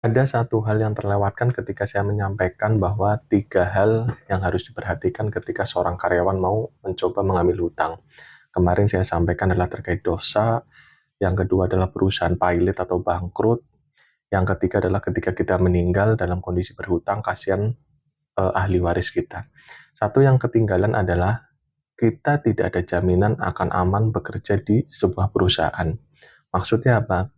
Ada satu hal yang terlewatkan ketika saya menyampaikan bahwa 3 hal yang harus diperhatikan ketika seorang karyawan mau mencoba mengambil hutang. Kemarin saya sampaikan adalah terkait dosa, yang kedua adalah perusahaan pailit atau bangkrut, yang ketiga adalah ketika kita meninggal dalam kondisi berhutang, kasihan ahli waris kita. Satu yang ketinggalan adalah kita tidak ada jaminan akan aman bekerja di sebuah perusahaan. Maksudnya apa?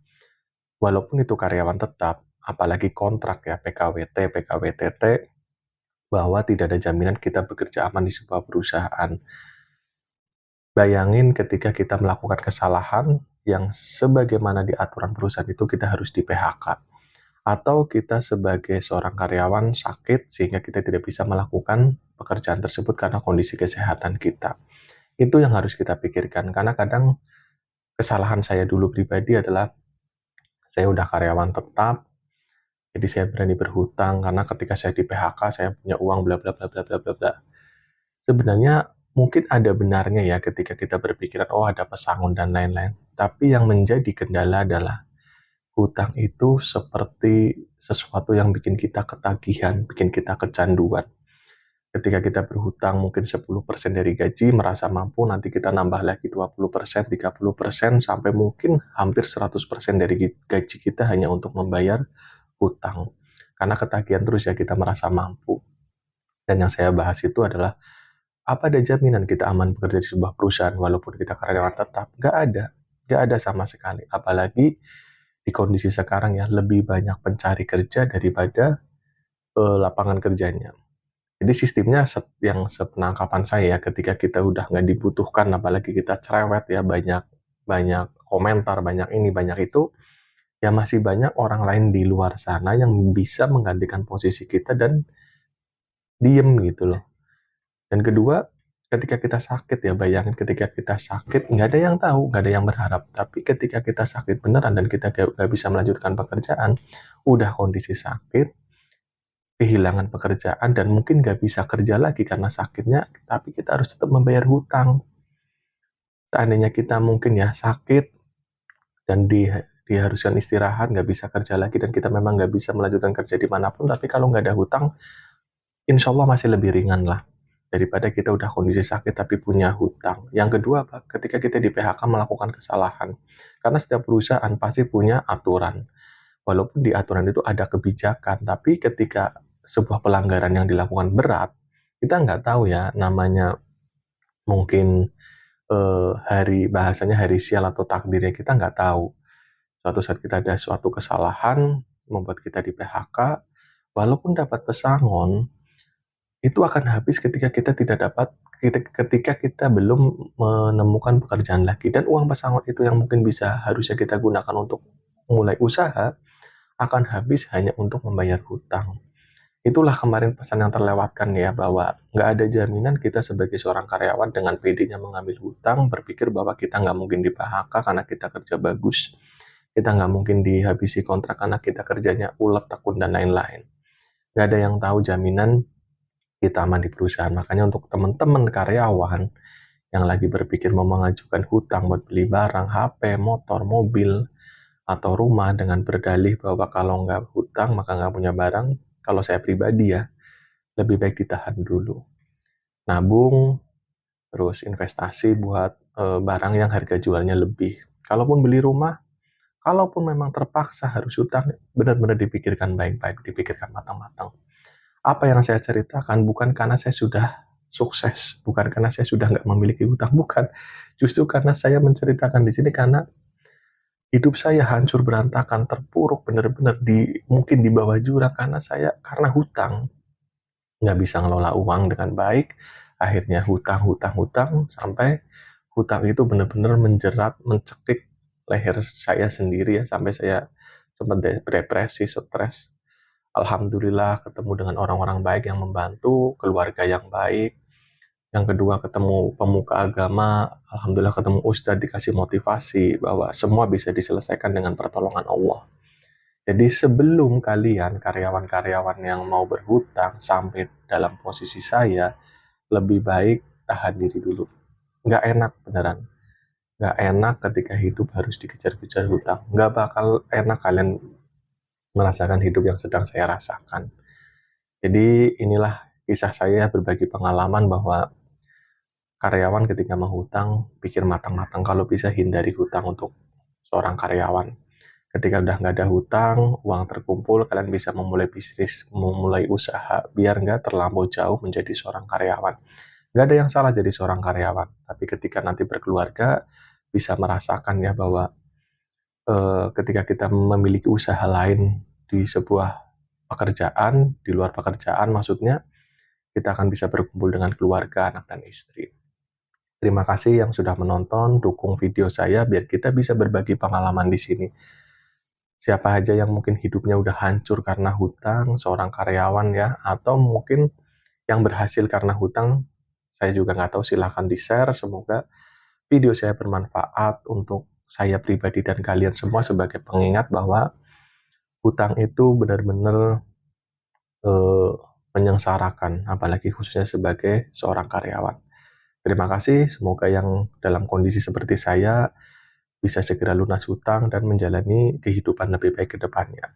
Walaupun itu karyawan tetap, apalagi kontrak ya, PKWT, PKWTT, bahwa tidak ada jaminan kita bekerja aman di sebuah perusahaan. Bayangin ketika kita melakukan kesalahan yang sebagaimana di aturan perusahaan itu kita harus di PHK. Atau kita sebagai seorang karyawan sakit sehingga kita tidak bisa melakukan pekerjaan tersebut karena kondisi kesehatan kita. Itu yang harus kita pikirkan, karena kadang kesalahan saya dulu pribadi adalah saya udah karyawan tetap, jadi saya berani berhutang karena ketika saya di PHK saya punya uang bla bla bla bla bla bla bla. Sebenarnya mungkin ada benarnya ya ketika kita berpikiran oh ada pesangon dan lain-lain. Tapi yang menjadi kendala adalah hutang itu seperti sesuatu yang bikin kita ketagihan, bikin kita kecanduan. Ketika kita berhutang mungkin 10% dari gaji, merasa mampu, nanti kita nambah lagi 20%, 30%, sampai mungkin hampir 100% dari gaji kita hanya untuk membayar hutang. Karena ketagihan terus ya kita merasa mampu. Dan yang saya bahas itu adalah, apa ada jaminan kita aman bekerja di sebuah perusahaan walaupun kita karyawan tetap? Nggak ada. Nggak ada sama sekali. Apalagi di kondisi sekarang ya, lebih banyak pencari kerja daripada lapangan kerjanya. Jadi sistemnya yang sepenangkapan saya, ketika kita udah nggak dibutuhkan, apalagi kita cerewet ya, banyak banyak komentar, banyak ini, banyak itu, ya masih banyak orang lain di luar sana yang bisa menggantikan posisi kita dan diem gitu loh. Dan kedua, ketika kita sakit ya, bayangin ketika kita sakit, nggak ada yang tahu, nggak ada yang berharap. Tapi ketika kita sakit beneran dan kita nggak bisa melanjutkan pekerjaan, udah kondisi sakit, kehilangan pekerjaan, dan mungkin nggak bisa kerja lagi karena sakitnya, tapi kita harus tetap membayar hutang. Seandainya kita mungkin ya sakit, dan diharuskan istirahat, nggak bisa kerja lagi, dan kita memang nggak bisa melanjutkan kerja dimanapun, tapi kalau nggak ada hutang, insya Allah masih lebih ringan lah daripada kita udah kondisi sakit tapi punya hutang. Yang kedua, Pak, ketika kita di PHK melakukan kesalahan. Karena setiap perusahaan pasti punya aturan. Walaupun di aturan itu ada kebijakan, tapi ketika sebuah pelanggaran yang dilakukan berat, kita nggak tahu ya, namanya mungkin hari bahasanya hari sial atau takdirnya kita nggak tahu. Suatu saat kita ada suatu kesalahan membuat kita di PHK, walaupun dapat pesangon, itu akan habis ketika kita tidak dapat ketika kita belum menemukan pekerjaan lagi, dan uang pesangon itu yang mungkin bisa harusnya kita gunakan untuk mulai usaha akan habis hanya untuk membayar hutang. Itulah kemarin pesan yang terlewatkan ya, bahwa nggak ada jaminan kita sebagai seorang karyawan dengan PD-nya mengambil hutang, berpikir bahwa kita nggak mungkin di PHK karena kita kerja bagus, kita nggak mungkin dihabisi kontrak karena kita kerjanya ulet, tekun, dan lain-lain. Nggak ada yang tahu jaminan kita aman di perusahaan. Makanya untuk teman-teman karyawan yang lagi berpikir mau mengajukan hutang buat beli barang, HP, motor, mobil, atau rumah dengan berdalih bahwa kalau nggak hutang maka nggak punya barang, kalau saya pribadi ya, lebih baik ditahan dulu. Nabung, terus investasi buat barang yang harga jualnya lebih. Kalaupun beli rumah, kalaupun memang terpaksa harus hutang, benar-benar dipikirkan baik-baik, dipikirkan matang-matang. Apa yang saya ceritakan bukan karena saya sudah sukses, bukan karena saya sudah nggak memiliki hutang, bukan. Justru karena saya menceritakan di sini karena hidup saya hancur berantakan, terpuruk benar-benar mungkin di bawah jurang karena hutang. Nggak bisa ngelola uang dengan baik, akhirnya hutang, hutang, hutang, sampai hutang itu benar-benar menjerat, mencekik leher saya sendiri ya, sampai saya sempat depresi, stres. Alhamdulillah ketemu dengan orang-orang baik yang membantu, keluarga yang baik. Yang kedua ketemu pemuka agama, alhamdulillah ketemu ustadz, dikasih motivasi bahwa semua bisa diselesaikan dengan pertolongan Allah. Jadi sebelum kalian karyawan-karyawan yang mau berhutang sampai dalam posisi saya, lebih baik tahan diri dulu. Nggak enak beneran. Nggak enak ketika hidup harus dikejar-kejar hutang. Nggak bakal enak kalian merasakan hidup yang sedang saya rasakan. Jadi inilah kisah saya berbagi pengalaman bahwa karyawan ketika menghutang, pikir matang-matang, kalau bisa hindari hutang untuk seorang karyawan. Ketika udah nggak ada hutang, uang terkumpul, kalian bisa memulai bisnis, memulai usaha, biar nggak terlampau jauh menjadi seorang karyawan. Nggak ada yang salah jadi seorang karyawan, tapi ketika nanti berkeluarga, bisa merasakan ya bahwa ketika kita memiliki usaha lain di sebuah pekerjaan, di luar pekerjaan maksudnya, kita akan bisa berkumpul dengan keluarga, anak, dan istri. Terima kasih yang sudah menonton, dukung video saya biar kita bisa berbagi pengalaman di sini. Siapa aja yang mungkin hidupnya udah hancur karena hutang, seorang karyawan ya, atau mungkin yang berhasil karena hutang, saya juga nggak tahu, silahkan di-share. Semoga video saya bermanfaat untuk saya pribadi dan kalian semua sebagai pengingat bahwa hutang itu benar-benar eh, menyengsarakan, apalagi khususnya sebagai seorang karyawan. Terima kasih, semoga yang dalam kondisi seperti saya bisa segera lunas hutang dan menjalani kehidupan lebih baik ke depannya.